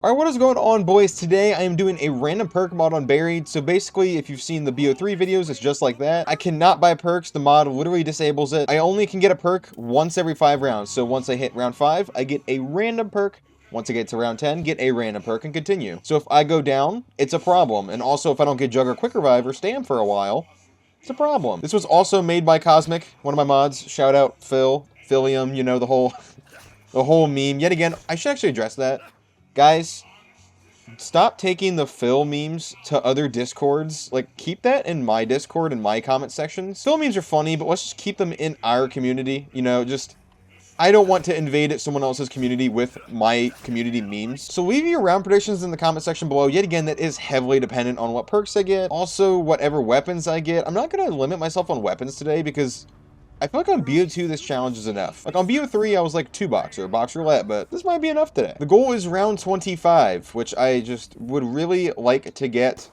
Alright, what is going on, boys? Today I am doing a random perk mod on Buried. So basically, if you've seen the BO3 videos, it's just like that. I cannot buy perks. The mod literally disables it. I only can get a perk once every 5 rounds. So once I hit round 5, I get a random perk. Once I get to round 10, get a random perk and continue. So if I go down, it's a problem. And also, if I don't get Jug or Quick Revive or Stam for a while, it's a problem. This was also made by Cosmic, one of my mods. Shout out Phil, Philium, you know, the whole meme. Yet again, I should actually address that. Guys, stop taking the Phil memes to other Discords. Like, keep that in my Discord and my comment sections. Phil memes are funny, but let's just keep them in our community. You know, just, I don't want to invade someone else's community with my community memes. So leave your round predictions in the comment section below. Yet again, that is heavily dependent on what perks I get. Also, whatever weapons I get. I'm not going to limit myself on weapons today because I feel like on BO2 this challenge is enough. Like on BO3 I was like 2-box or box roulette, but this might be enough today. The goal is round 25, which I just would really like to get.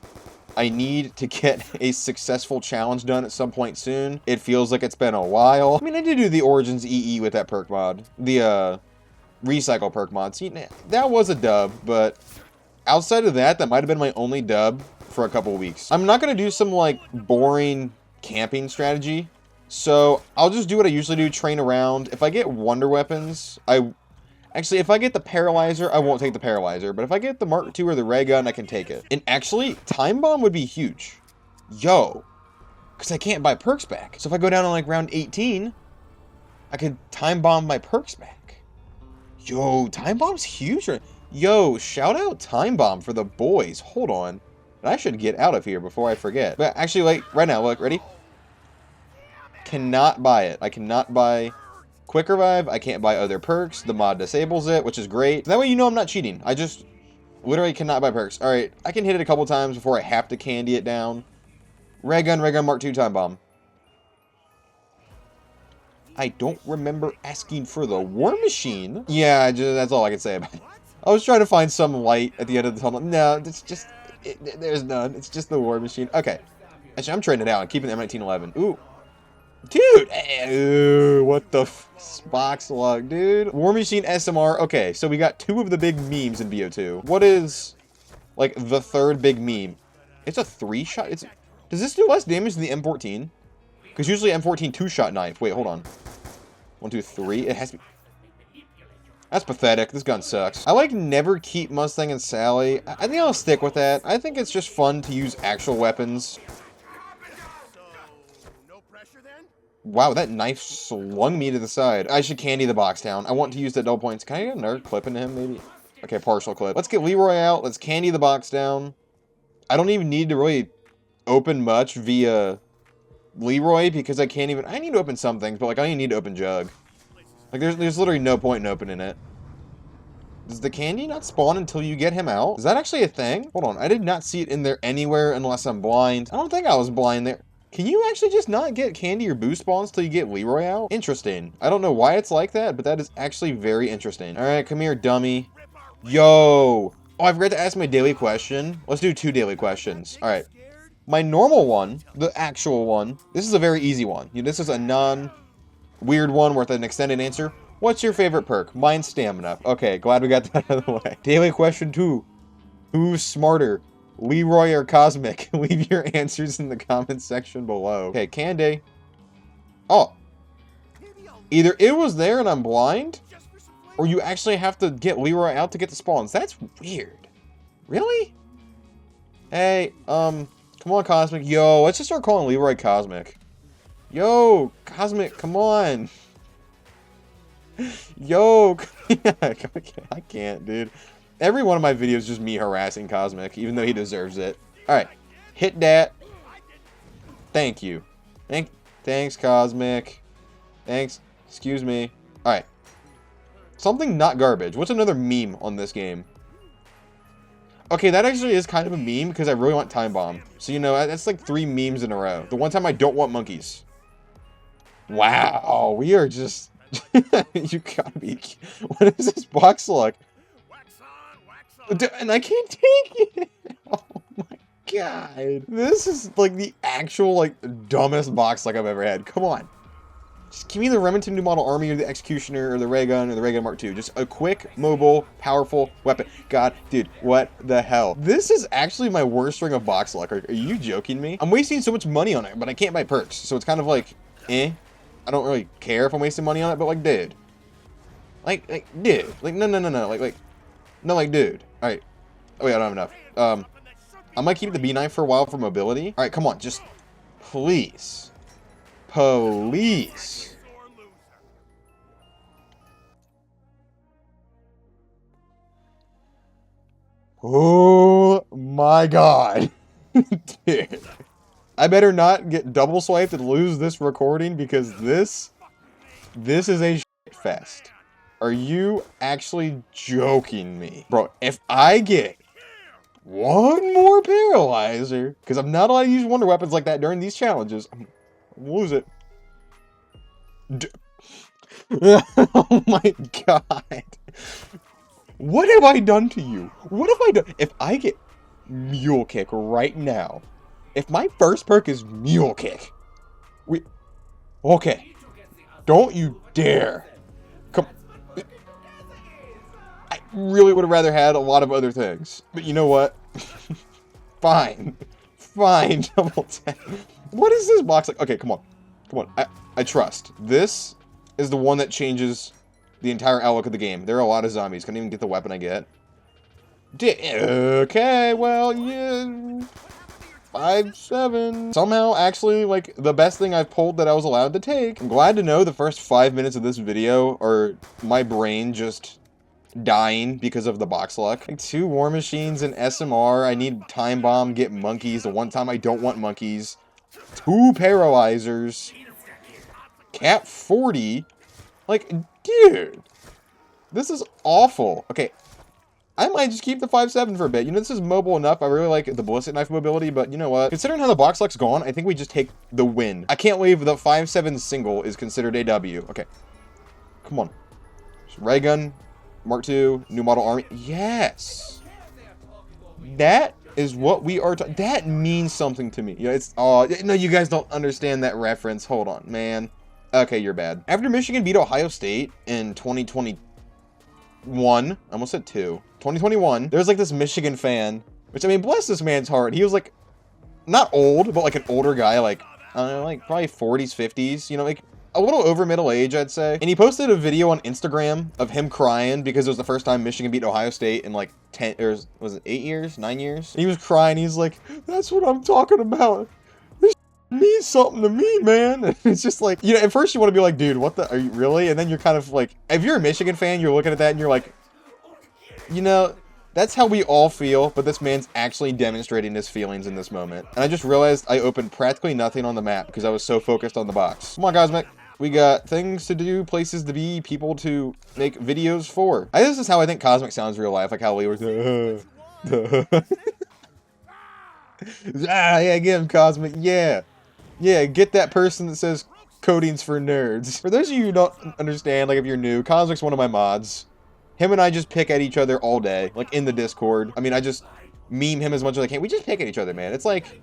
I need to get a successful challenge done at some point soon. It feels like it's been a while. I mean, I did do the Origins EE with that perk mod. The recycle perk mod. See, that was a dub, but outside of that, that might have been my only dub for a couple weeks. I'm not going to do some like boring camping strategy. So, I'll just do what I usually do, train around. If I get wonder weapons, actually, if I get the paralyzer, I won't take the paralyzer. But if I get the Mark II or the ray gun, I can take it. And actually, time bomb would be huge. Yo. Because I can't buy perks back. So if I go down on like round 18, I could time bomb my perks back. Yo, time bomb's huge. Yo, shout out time bomb for the boys. Hold on. I should get out of here before I forget. But actually, like, right now, look, ready? Cannot buy it. I cannot buy Quick Revive. I can't buy other perks. The mod disables it, which is great. That way you know I'm not cheating. I just literally cannot buy perks. Alright, I can hit it a couple times before I have to candy it down. Ray gun, Mark II, time bomb. I don't remember asking for the war machine. Yeah, that's all I can say about it. I was trying to find some light at the end of the tunnel. No, it's just, there's none. It's just the war machine. Okay. Actually, I'm trading it out and keeping the M1911. Ooh. Dude, ew, what the box log, dude? War Machine SMR. Okay, so we got 2 of the big memes in BO2. What is, like, the third big meme? It's a 3-shot? Does this do less damage than the M14? Because usually M14 2-shot knife. Wait, hold on. 1, 2, 3. It has to be... That's pathetic. This gun sucks. I like never keep Mustang and Sally. I think I'll stick with that. I think it's just fun to use actual weapons. Wow, that knife slung me to the side. I should candy the box down. I want to use the double points. Can I get another clip into him, maybe? Okay, partial clip. Let's get Leroy out. Let's candy the box down. I don't even need to really open much via Leroy because I can't even... I need to open some things, but like I don't even need to open Jug. Like there's literally no point in opening it. Does the candy not spawn until you get him out? Is that actually a thing? Hold on, I did not see it in there anywhere unless I'm blind. I don't think I was blind there. Can you actually just not get candy or boost spawns till you get Leroy out? Interesting. I don't know why it's like that, but that is actually very interesting. Alright, come here, dummy. Yo! Oh, I forgot to ask my daily question. Let's do 2 daily questions. Alright. My normal one, the actual one, this is a very easy one. You know, this is a non-weird one with an extended answer. What's your favorite perk? Mine's stamina. Okay, glad we got that out of the way. Daily question 2. Who's smarter? Leroy or Cosmic? Leave your answers in the comments section below. Okay, Candy. Oh. Either it was there and I'm blind, or you actually have to get Leroy out to get the spawns. That's weird. Really? Hey, come on, Cosmic. Yo, let's just start calling Leroy Cosmic. Yo, Cosmic, come on. Yo, I can't, dude. Every one of my videos is just me harassing Cosmic, even though he deserves it. Alright. Hit that. Thank you. Thanks, Cosmic. Thanks. Excuse me. Alright. Something not garbage. What's another meme on this game? Okay, that actually is kind of a meme, because I really want Time Bomb. So, you know, that's like 3 memes in a row. The one time I don't want monkeys. Wow. We are just... you gotta be... What is this box look? And I can't take it. Oh my god. This is like the actual like dumbest box like I've ever had. Come on. Just give me the Remington New Model Army or the Executioner or the Ray Gun or the Ray Gun Mark II. Just a quick, mobile, powerful weapon. God, dude, what the hell? This is actually my worst string of box luck. Are you joking me? I'm wasting so much money on it, but I can't buy perks. So it's kind of like, eh. I don't really care if I'm wasting money on it, but like, dude. Dude. Like, no. No, like, dude. Alright. Oh, wait, I don't have enough. I might keep the B9 for a while for mobility. Alright, come on. Just, please. Please. Oh, my God. Dude. I better not get double swiped and lose this recording because this is a shit fest. Are you actually joking me? Bro, if I get one more paralyzer, because I'm not allowed to use wonder weapons like that during these challenges, I'm gonna lose it. Oh my God. What have I done to you? What have I done? If I get Mule Kick right now, if my first perk is Mule Kick, okay, don't you dare. Come. I really would have rather had a lot of other things, but you know what? Fine, double tap. What is this box like? Okay, come on. I trust. This is the one that changes the entire outlook of the game. There are a lot of zombies. Couldn't even get the weapon I get. Okay, well, yeah. 5-7. Somehow, actually, like, the best thing I've pulled that I was allowed to take. I'm glad to know the first 5 minutes of this video are my brain just dying because of the box luck. Like, 2 war machines and SMR. I need time bomb, get monkeys. The one time I don't want monkeys. 2 paralyzers. Cap 40. Like, dude. This is awful. Okay. I might just keep the 5-7 for a bit. You know, this is mobile enough. I really like the ballistic knife mobility, but you know what? Considering how the box luck's gone, I think we just take the win. I can't believe the 5-7 single is considered a W. Okay. Come on. Ray Gun, Mark II, New Model Army. Yes! That is what we are talking. That means something to me. You know, it's, oh, no, you guys don't understand that reference. Hold on, man. Okay, you're bad. After Michigan beat Ohio State in 2021, I almost said 2021, there's like this Michigan fan, which, I mean, bless this man's heart. He was like, not old, but like an older guy, like, I don't know, like probably 40s, 50s, you know, like a little over middle age, I'd say. And he posted a video on Instagram of him crying because it was the first time Michigan beat Ohio State in like 10, or was it 8 years, 9 years? And he was crying. He's like, that's what I'm talking about. This means something to me, man. And it's just like, you know, at first you want to be like, dude, what the, are you really? And then you're kind of like, if you're a Michigan fan, you're looking at that and you're like, you know, that's how we all feel, but this man's actually demonstrating his feelings in this moment. And I just realized I opened practically nothing on the map because I was so focused on the box. Come on, Cosmic. We got things to do, places to be, people to make videos for. This is how I think Cosmic sounds in real life, like how Lee was. Yeah, get him, Cosmic. Yeah, get that person that says coding's for nerds. For those of you who don't understand, like if you're new, Cosmic's one of my mods. Him and I just pick at each other all day, like in the Discord. I mean, I just meme him as much as I can. We just pick at each other, man. It's like,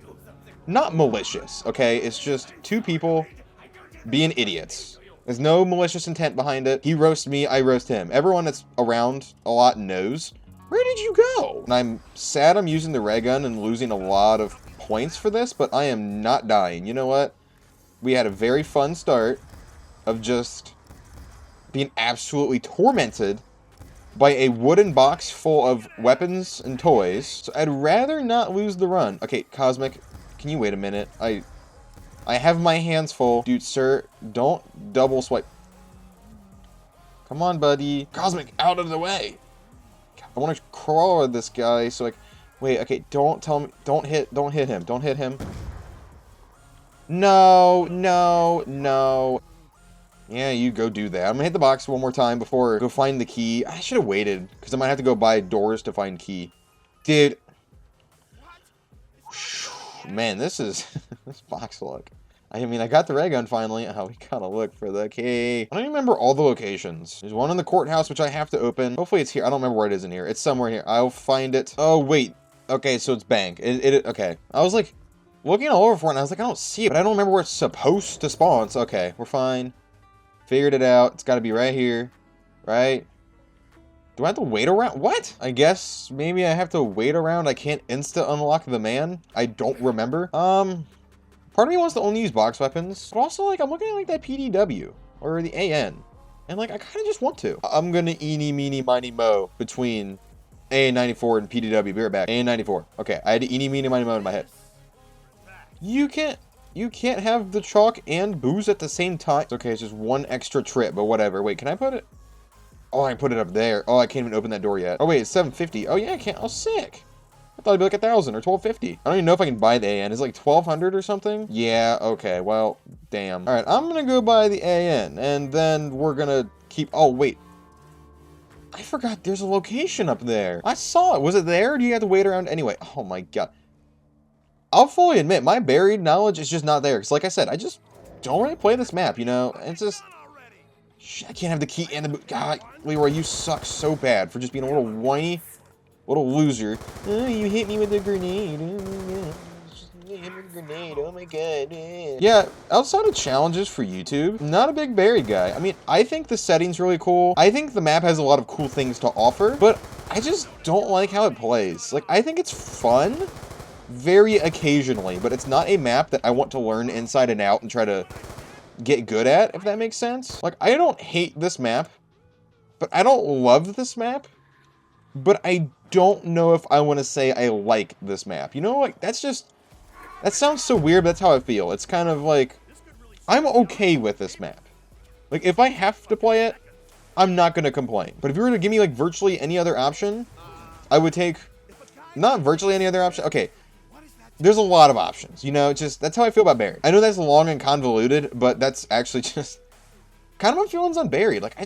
not malicious, okay? It's just 2 people being idiots. There's no malicious intent behind it. He roasts me, I roast him. Everyone that's around a lot knows. Where did you go? And I'm sad I'm using the ray gun and losing a lot of points for this, but I am not dying. You know what? We had a very fun start of just being absolutely tormented by a wooden box full of weapons and toys. So I'd rather not lose the run. Okay, Cosmic, can you wait a minute? I have my hands full. Dude, sir, don't double swipe. Come on, buddy. Cosmic, out of the way. I want to crawl over this guy so like, wait, okay, don't tell me, don't hit him. Don't hit him. No. Yeah, you go do that. I'm gonna hit the box one more time before go find the key. I should have waited, because I might have to go buy doors to find key. Dude. Man, this is... this box luck. I mean, I got the ray gun finally. Oh, we gotta look for the key. I don't even remember all the locations. There's one in the courthouse, which I have to open. Hopefully it's here. I don't remember where it is in here. It's somewhere here. I'll find it. Oh, wait. Okay, so it's bank. Okay. I was like, looking all over for it, and I was like, I don't see it, but I don't remember where it's supposed to spawn. So, okay, we're fine. Figured it out. It's got to be right here. Right? Do I have to wait around? What? I guess maybe I have to wait around. I can't insta unlock the man. I don't remember. Part of me wants to only use box weapons, but also like I'm looking at like that PDW or the AN, and like I kind of just want to. I'm gonna eeny meeny miny mo between AN94 and PDW. Be right back. AN94. Okay, I had to eeny meeny miny mo in my head. You can't have the chalk and booze at the same time. It's okay, it's just one extra trip, but whatever. Wait, can I put it? Oh, I can put it up there. Oh, I can't even open that door yet. Oh, wait, it's 750. Oh, yeah, I can't. Oh, sick. I thought it'd be like 1,000 or 1,250. I don't even know if I can buy the AN. It's like 1,200 or something. Yeah, okay. Well, damn. All right, I'm going to go buy the AN, and then we're going to keep... Oh, wait. I forgot there's a location up there. I saw it. Was it there, or do you have to wait around anyway? Oh, my God. I'll fully admit, my buried knowledge is just not there. Because, like I said, I just don't really play this map, you know? It's just... I can't have the key and the... God, Leroy, you suck so bad for just being a little whiny little loser. Oh, you hit me with a grenade. Oh, you hit me with a grenade. Oh, my God. Yeah, outside of challenges for YouTube, not a big buried guy. I mean, I think the setting's really cool. I think the map has a lot of cool things to offer, but I just don't like how it plays. Like, I think it's fun very occasionally, but it's not a map that I want to learn inside and out and try to get good at, if that makes sense. Like, I don't hate this map, but I don't love this map, but I don't know if I want to say I like this map. You know, like, that sounds so weird, but that's how I feel. It's kind of like, I'm okay with this map. Like, if I have to play it, I'm not going to complain. But if you were to give me, like, virtually any other option, I would take, not virtually any other option, okay, there's a lot of options, you know, just, that's how I feel about Buried. I know that's long and convoluted, but that's actually just kind of my feelings on Buried. Like, I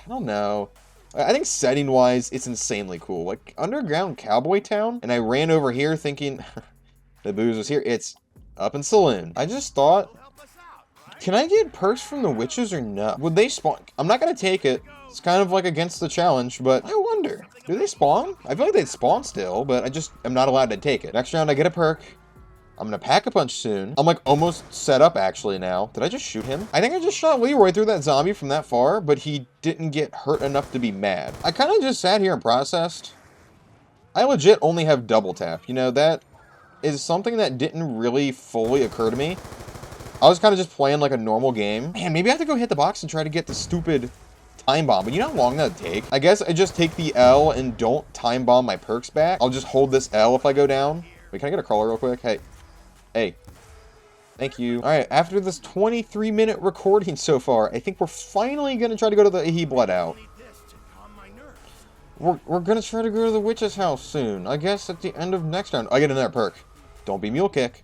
don't know. I think setting-wise, it's insanely cool. Like, Underground Cowboy Town, and I ran over here thinking the booze was here. It's up in Saloon. I just thought, can I get perks from the witches or no? Would they spawn? I'm not going to take it. It's kind of like against the challenge, but I wonder. Do they spawn? I feel like they'd spawn still, but I just am not allowed to take it. Next round, I get a perk. I'm going to pack a punch soon. I'm like almost set up actually now. Did I just shoot him? I think I just shot Leroy through that zombie from that far, but he didn't get hurt enough to be mad. I kind of just sat here and processed. I legit only have double tap. You know, that is something that didn't really fully occur to me. I was kind of just playing like a normal game. Man, maybe I have to go hit the box and try to get the stupid time bomb, but you know how long that'd take? I guess I just take the L and don't time bomb my perks back. I'll just hold this L if I go down. Wait, can I get a crawler real quick? Hey. Thank you. All right, after this 23-minute recording so far, I think we're finally going to try to go to the... He bled out. We're going to try to go to the witch's house soon. I guess at the end of next round. I get another perk. Don't be mule kick.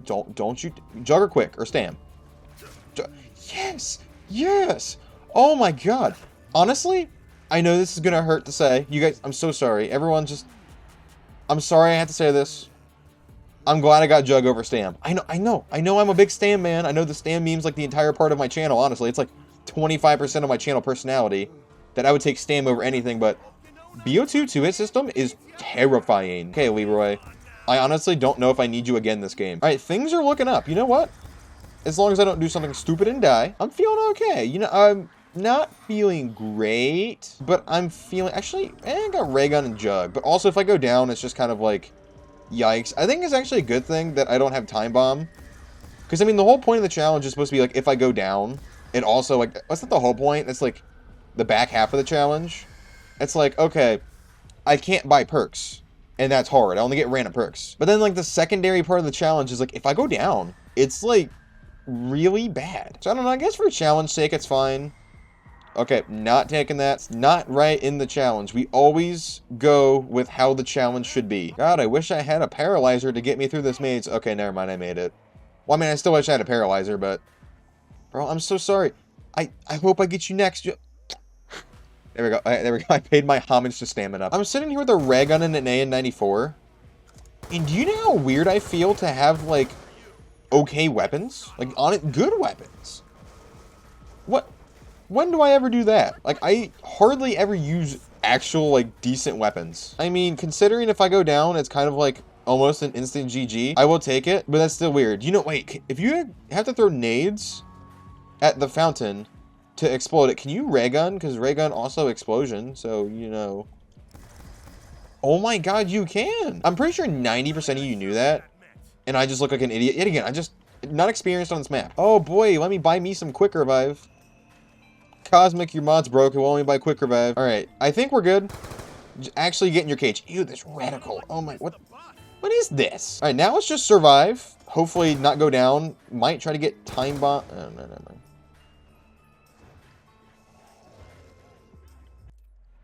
Don't shoot. Jugger quick or stam. Yes! Yes! Oh my God. Honestly, I know this is going to hurt to say. You guys, I'm so sorry. Everyone just... I'm sorry I had to say this. I'm glad I got Jug over Stam. I know I'm a big Stam man. I know the Stam meme's like the entire part of my channel, honestly. It's like 25% of my channel personality that I would take Stam over anything, but BO2 2-hit system is terrifying. Okay, Leroy. I honestly don't know if I need you again this game. All right, things are looking up. You know what? As long as I don't do something stupid and die, I'm feeling okay. You know, I'm not feeling great, but I'm feeling... Actually, I got Ray Gun and Jug, but also if I go down, it's just kind of like... Yikes. I think it's actually a good thing that I don't have Time Bomb. Because, I mean, the whole point of the challenge is supposed to be, like, if I go down, it also, like, that's not the whole point. That's, like, the back half of the challenge. It's like, okay, I can't buy perks. And that's hard. I only get random perks. But then, like, the secondary part of the challenge is, like, if I go down, it's, like, really bad. So, I don't know. I guess for challenge sake, it's fine. Okay, not taking that. It's not right in the challenge. We always go with how the challenge should be. God, I wish I had a paralyzer to get me through this maze. Okay, never mind. I made it. Well, I mean, I still wish I had a paralyzer, but... Bro, I'm so sorry. I hope I get you next. There we go. There we go. I paid my homage to stamina. I'm sitting here with a ray gun and an AN94. And do you know how weird I feel to have, like, okay weapons? Like, on it, good weapons. What? When do I ever do that? Like, I hardly ever use actual, like, decent weapons. I mean, considering if I go down, it's kind of like almost an instant GG. I will take it, but that's still weird. You know, wait, if you have to throw nades at the fountain, to explode it. Can you ray gun? Because ray gun also explosion, so, you know. Oh my god, you can! I'm pretty sure 90% of you knew that, and I just look like an idiot. Yet again, I just not experienced on this map. Oh boy, let me buy me some quick revive. Cosmic, your mod's broken. We'll only buy quick revive. Alright, I think we're good. Actually get in your cage. Ew, this reticle. Oh my, what is this? Alright, now let's just survive. Hopefully not go down. Might try to get time bomb. Oh, no.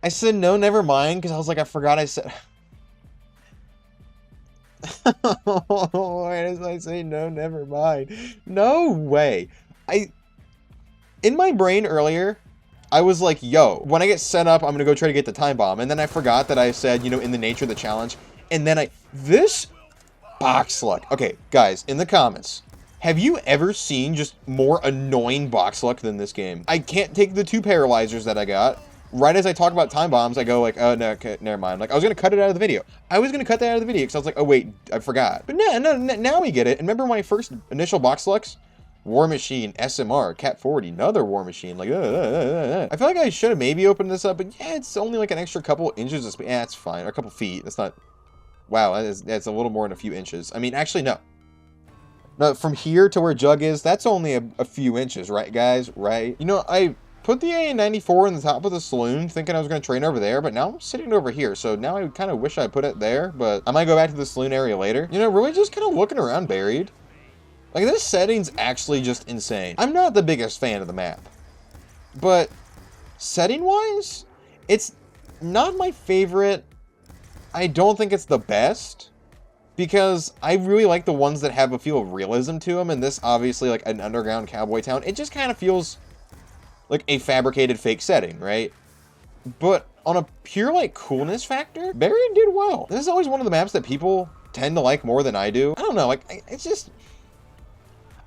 I said no, never mind, because I was like, I forgot I said... Why did I say no, never mind? No way. In my brain earlier, I was like, yo, when I get set up, I'm going to go try to get the time bomb. And then I forgot that I said, you know, in the nature of the challenge. And then this box luck. Okay, guys, in the comments, have you ever seen just more annoying box luck than this game? I can't take the 2 paralyzers that I got. Right as I talk about time bombs, I go like, oh, no, okay, never mind. Like, I was going to cut it out of the video. I was going to cut that out of the video because I was like, oh, wait, I forgot. But no, now we get it. And remember my first initial box lucks? War Machine, SMR, Cat 40, another War Machine. Like, I feel like I should have maybe opened this up, but yeah, it's only like an extra couple inches of space. Yeah, it's fine. Or a couple feet. That's not... Wow, that's a little more than a few inches. I mean, actually, no. No, from here to where Jug is, that's only a few inches, right, guys? Right? You know, I put the AA-94 in the top of the saloon, thinking I was going to train over there, but now I'm sitting over here, so now I kind of wish I put it there, but I might go back to the saloon area later. You know, really just kind of looking around Buried. Like, this setting's actually just insane. I'm not the biggest fan of the map, but setting-wise, it's not my favorite. I don't think it's the best, because I really like the ones that have a feel of realism to them, and this, obviously, like an underground cowboy town, it just kind of feels like a fabricated fake setting, right? But on a pure, like, coolness factor, Buried did well. This is always one of the maps that people tend to like more than I do. I don't know, like, it's just...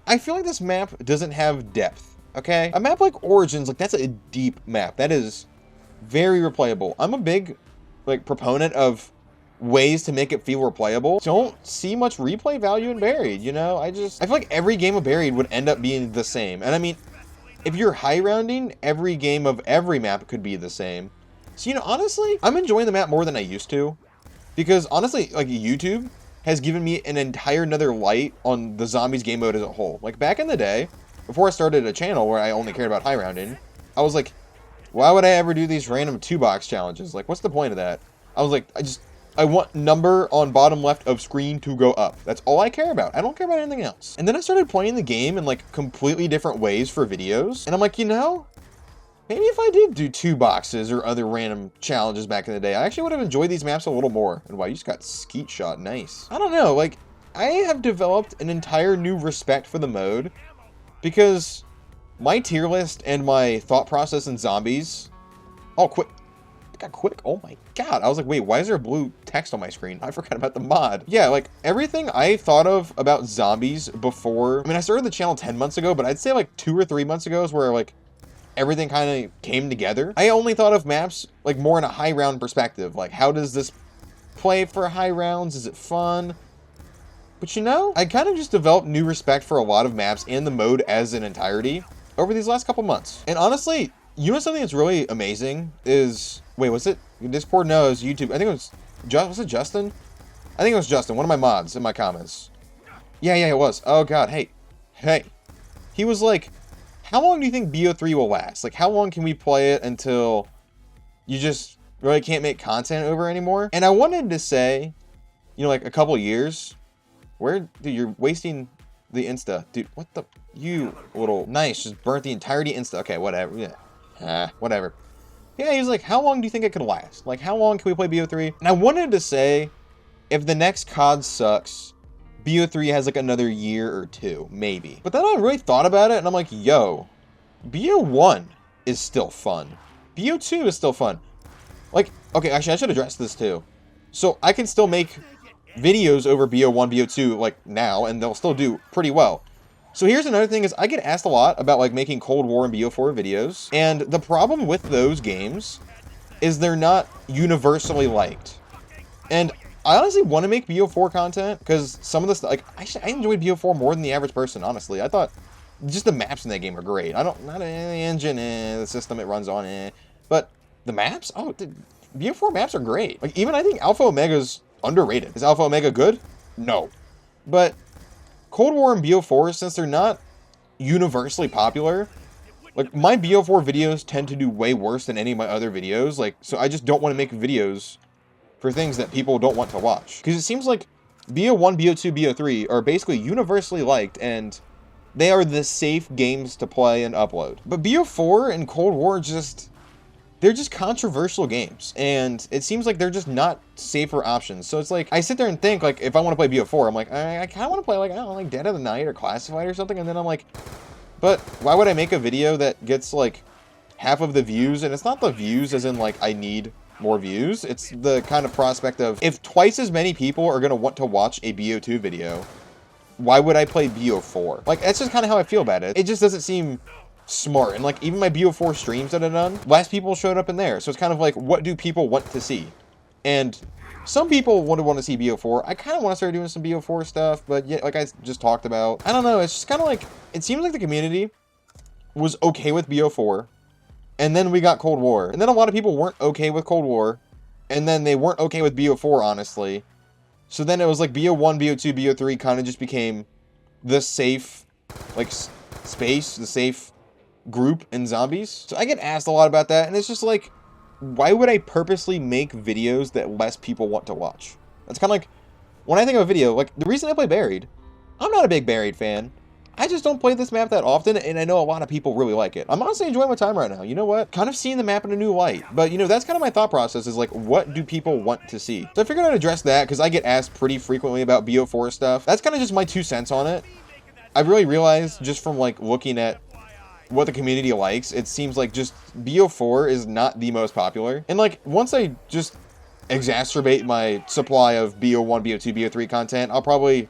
I feel like this map doesn't have depth, okay? A map like Origins, like, that's a deep map. That is very replayable. I'm a big, like, proponent of ways to make it feel replayable. Don't see much replay value in Buried, you know? I feel like every game of Buried would end up being the same. And I mean, if you're high rounding, every game of every map could be the same. So, you know, honestly, I'm enjoying the map more than I used to. Because, honestly, like, YouTube has given me an entire another light on the Zombies game mode as a whole. Like, back in the day, before I started a channel where I only cared about high rounding, I was like, why would I ever do these random 2-box challenges? Like, what's the point of that? I was like, I want number on bottom left of screen to go up. That's all I care about. I don't care about anything else. And then I started playing the game in, like, completely different ways for videos. And I'm like, you know, maybe if I did do 2 boxes or other random challenges back in the day, I actually would have enjoyed these maps a little more. And wow, you just got skeet shot. Nice. I don't know, like, I have developed an entire new respect for the mode because my tier list and my thought process in Zombies... Oh, quick. Got quick. Oh my god. I was like, wait, why is there blue text on my screen? I forgot about the mod. Yeah, like, everything I thought of about Zombies before... I mean, I started the channel 10 months ago, but I'd say, like, 2 or 3 months ago is where, like, everything kind of came together. I only thought of maps, like, more in a high round perspective. Like, how does this play for high rounds? Is it fun? But, you know, I kind of just developed new respect for a lot of maps and the mode as an entirety over these last couple months. And honestly, you know something that's really amazing is... Wait, was it Discord? No, it was YouTube. I think it was... Was it Justin? I think it was Justin, one of my mods in my comments. Yeah, it was. Oh, God. Hey. He was like, how long do you think BO3 will last? Like, how long can we play it until you just really can't make content over anymore? And I wanted to say, you know, like, a couple years. Dude, you're wasting the Insta. Dude, what the... You little... Nice, just burnt the entirety Insta. Okay, whatever. Yeah. Whatever. Yeah, he was like, how long do you think it could last? Like, how long can we play BO3? And I wanted to say, if the next COD sucks, BO3 has, like, another year or 2, maybe. But then I really thought about it, and I'm like, yo, BO1 is still fun. BO2 is still fun. Like, okay, actually, I should address this, too. So, I can still make videos over BO1, BO2, like, now, and they'll still do pretty well. So here's another thing is I get asked a lot about like making Cold War and BO4 videos. And the problem with those games is they're not universally liked. And I honestly want to make BO4 content because some of this, like, I enjoyed BO4 more than the average person, honestly. I thought just the maps in that game are great. Not the engine, the system it runs on, but the maps, oh, BO4 maps are great. Like, even I think Alpha Omega's underrated. Is Alpha Omega good? No. But Cold War and BO4, since they're not universally popular, like, my BO4 videos tend to do way worse than any of my other videos. Like, so I just don't want to make videos for things that people don't want to watch. Because it seems like BO1, BO2, BO3 are basically universally liked, and they are the safe games to play and upload. But BO4 and Cold War they're just controversial games, and it seems like they're just not safer options. So it's like, I sit there and think, like, if I want to play BO4, I'm like, I kind of want to play, like, I don't know, like Dead of the Night or Classified or something, and then I'm like, but why would I make a video that gets, like, half of the views? And it's not the views as in, like, I need more views. It's the kind of prospect of, if twice as many people are going to want to watch a BO2 video, why would I play BO4? Like, that's just kind of how I feel about it. It just doesn't seem smart. And, like, even my BO4 streams that I've done, less people showed up in there. So it's kind of like, what do people want to see? And some people want to see BO4. I kind of want to start doing some BO4 stuff, but yeah, like I just talked about, I don't know. It's just kind of like, it seems like the community was okay with BO4, and then we got Cold War. And then a lot of people weren't okay with Cold War, and then they weren't okay with BO4, honestly. So then it was like BO1, BO2, BO3 kind of just became the safe, like, space, the safe group in Zombies. So I get asked a lot about that, and it's just like, why would I purposely make videos that less people want to watch? That's kind of like, when I think of a video, like, the reason I play Buried, I'm not a big Buried fan. I just don't play this map that often, and I know a lot of people really like it. I'm honestly enjoying my time right now. You know what? Kind of seeing the map in a new light. But, you know, that's kind of my thought process, is like, what do people want to see? So I figured I'd address that, because I get asked pretty frequently about BO4 stuff. That's kind of just my 2 cents on it. I've really realized, just from, like, looking at what the community likes, it seems like just BO4 is not the most popular. And, like, once I just exacerbate my supply of BO1, BO2, BO3 content, I'll probably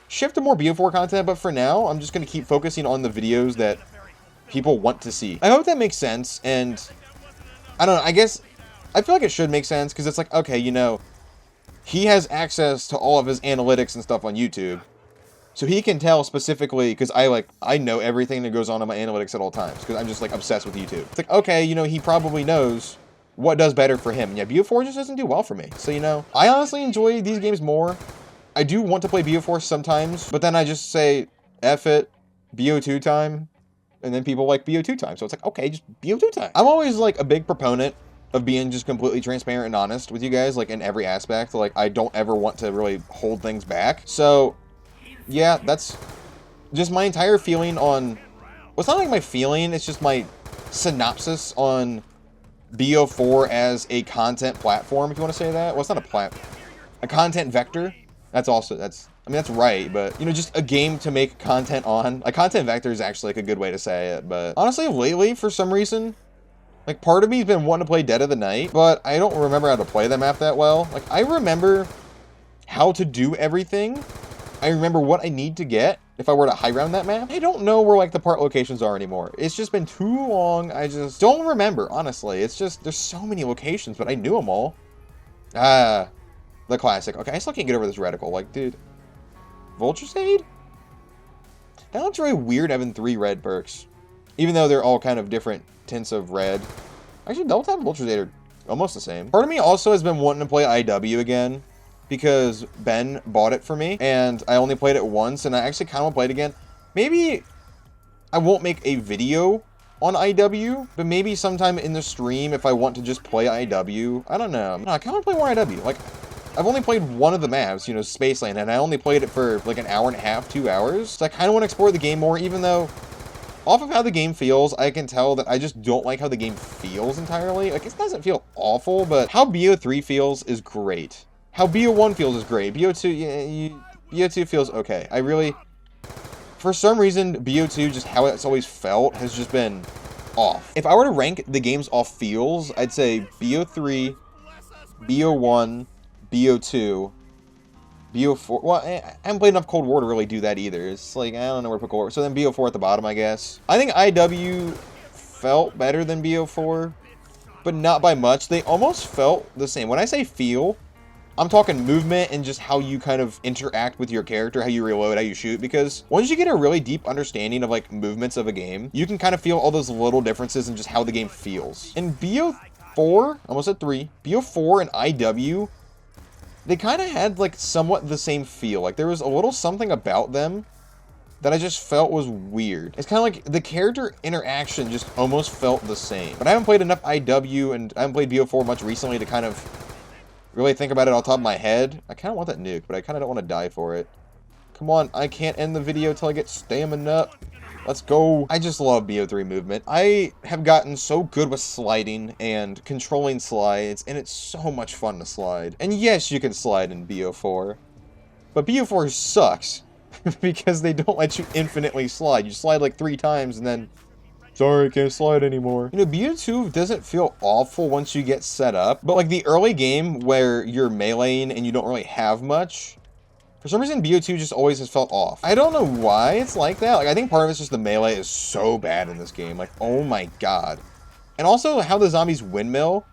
shift to more BO4 content, but for now, I'm just going to keep focusing on the videos that people want to see. I hope that makes sense, and I don't know, I guess, I feel like it should make sense, because it's like, okay, you know, he has access to all of his analytics and stuff on YouTube, so he can tell specifically, because I know everything that goes on in my analytics at all times, because I'm just, like, obsessed with YouTube. It's like, okay, you know, he probably knows what does better for him. Yeah, BO4 just doesn't do well for me. So, you know, I honestly enjoy these games more. I do want to play BO4 sometimes, but then I just say, F it, BO2 time, and then people like BO2 time. So it's like, okay, just BO2 time. I'm always, like, a big proponent of being just completely transparent and honest with you guys, like, in every aspect. Like, I don't ever want to really hold things back. So, yeah, that's just my entire feeling on, well, it's not like my feeling, it's just my synopsis on BO4 as a content platform, if you want to say that. Well, it's not a content vector. That's right, but, you know, just a game to make content on. A content vector is actually, like, a good way to say it, but honestly, lately, for some reason, like, part of me has been wanting to play Dead of the Night, but I don't remember how to play the map that well. Like, I remember how to do everything. I remember what I need to get if I were to high round that map. I don't know where, like, the part locations are anymore. It's just been too long. I just don't remember, honestly. It's just, there's so many locations, but I knew them all. The classic. Okay, I still can't get over this reticle. Like, dude. Vulture Shade? That looks really weird having 3 red perks. Even though they're all kind of different tints of red. Actually, Double Tap and Vulture Shade are almost the same. Part of me also has been wanting to play IW again, because Ben bought it for me, and I only played it once, and I actually kind of want to play it again. Maybe I won't make a video on IW, but maybe sometime in the stream if I want to just play IW. I don't know. No, I kind of want to play more IW. Like, I've only played one of the maps, you know, Spaceland, and I only played it for like an hour and a half, 2 hours. So I kind of want to explore the game more, even though off of how the game feels, I can tell that I just don't like how the game feels entirely. Like, it doesn't feel awful, but how BO3 feels is great. How BO1 feels is great. BO2, BO2 feels okay. I really, for some reason, BO2, just how it's always felt, has just been off. If I were to rank the games off feels, I'd say BO3, BO1, BO2, BO4. Well, I haven't played enough Cold War to really do that either. It's like, I don't know where to put Cold War. So then BO4 at the bottom, I guess. I think IW felt better than BO4, but not by much. They almost felt the same. When I say feel, I'm talking movement and just how you kind of interact with your character, how you reload, how you shoot, because once you get a really deep understanding of like movements of a game, you can kind of feel all those little differences in just how the game feels. In BO4, almost at 3, BO4 and IW, they kind of had like somewhat the same feel. Like there was a little something about them that I just felt was weird. It's kind of like the character interaction just almost felt the same. But I haven't played enough IW and I haven't played BO4 much recently to kind of really think about it off the top of my head. I kind of want that nuke, but I kind of don't want to die for it. Come on, I can't end the video till I get stamina up. Let's go. I just love BO3 movement. I have gotten so good with sliding and controlling slides, and it's so much fun to slide. And yes, you can slide in BO4, but BO4 sucks because they don't let you infinitely slide. You slide like 3 times and then, sorry, I can't slide anymore. You know, BO2 doesn't feel awful once you get set up, but like the early game where you're meleeing and you don't really have much, for some reason, BO2 just always has felt off. I don't know why it's like that. Like, I think part of it's just the melee is so bad in this game. Like, oh my god. And also how the zombies windmill.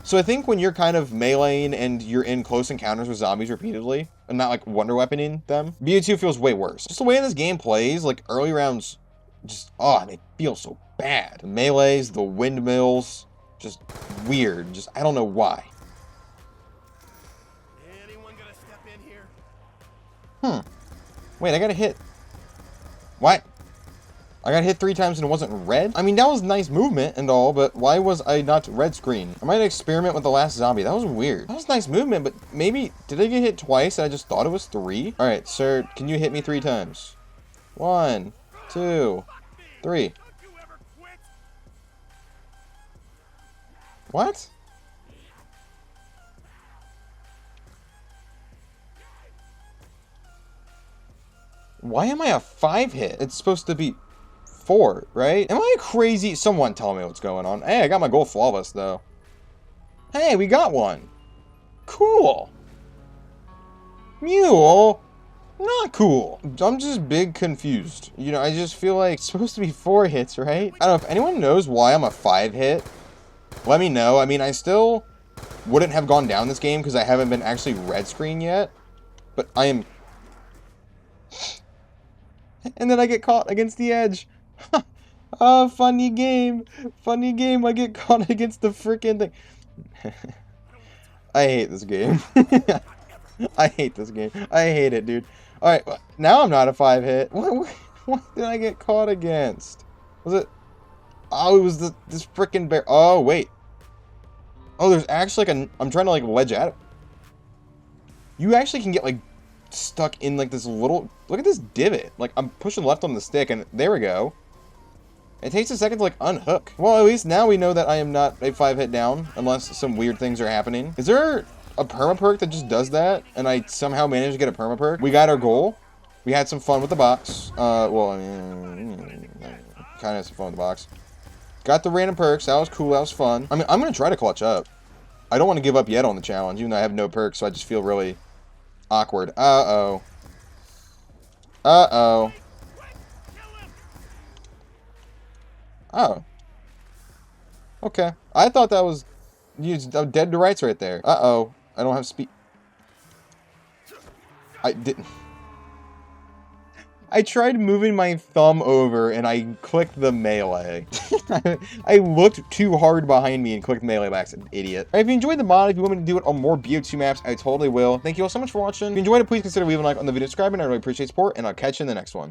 So I think when you're kind of meleeing and you're in close encounters with zombies repeatedly, and not like wonder weaponing them, BO2 feels way worse. Just the way this game plays, like early rounds, just, oh, they feel so bad. The melees, the windmills, just weird. Just, I don't know why. Wait, I got to hit. What? I got hit 3 times and it wasn't red? I mean, that was nice movement and all, but why was I not red screen? I might experiment with the last zombie. That was weird. That was nice movement, but maybe, did I get hit twice and I just thought it was 3? All right, sir, can you hit me 3 times? 1, 2, 3. What? Why am I a 5 hit? It's supposed to be 4, right? Am I crazy? Someone tell me what's going on. Hey, I got my gold flawless, though. Hey, we got one. Cool. Mule? Not cool. I'm just big confused. You know, I just feel like it's supposed to be 4 hits, right? I don't know if anyone knows why I'm a 5 hit. Let me know. I mean, I still wouldn't have gone down this game because I haven't been actually red screen yet. But I am... And then I get caught against the edge. Oh, funny game. Funny game. I get caught against the freaking thing. I hate this game. I hate this game. I hate it, dude. Alright, now I'm not a 5 hit. What did I get caught against? Was it... Oh, it was this freaking bear. Oh, wait. Oh, there's actually like a... I'm trying to like ledge at it. You actually can get like stuck in like this little... Look at this divot. Like, I'm pushing left on the stick, and there we go. It takes a second to, like, unhook. Well, at least now we know that I am not a 5 hit down, unless some weird things are happening. Is there a perma perk that just does that, and I somehow managed to get a perma perk? We got our goal. We had some fun with the box. Well, I mean, kind of some fun with the box. Got the random perks. That was cool. That was fun. I mean, I'm going to try to clutch up. I don't want to give up yet on the challenge, even though I have no perks, so I just feel really awkward. Uh-oh. Uh-oh. Oh. Okay. I thought that was... dead to rights right there. Uh-oh. I don't have speed... I didn't... I tried moving my thumb over and I clicked the melee. I looked too hard behind me and clicked melee by accident. Idiot. Alright, if you enjoyed the mod, if you want me to do it on more BO2 maps, I totally will. Thank you all so much for watching. If you enjoyed it, please consider leaving a like on the video, subscribing. I really appreciate support, and I'll catch you in the next one.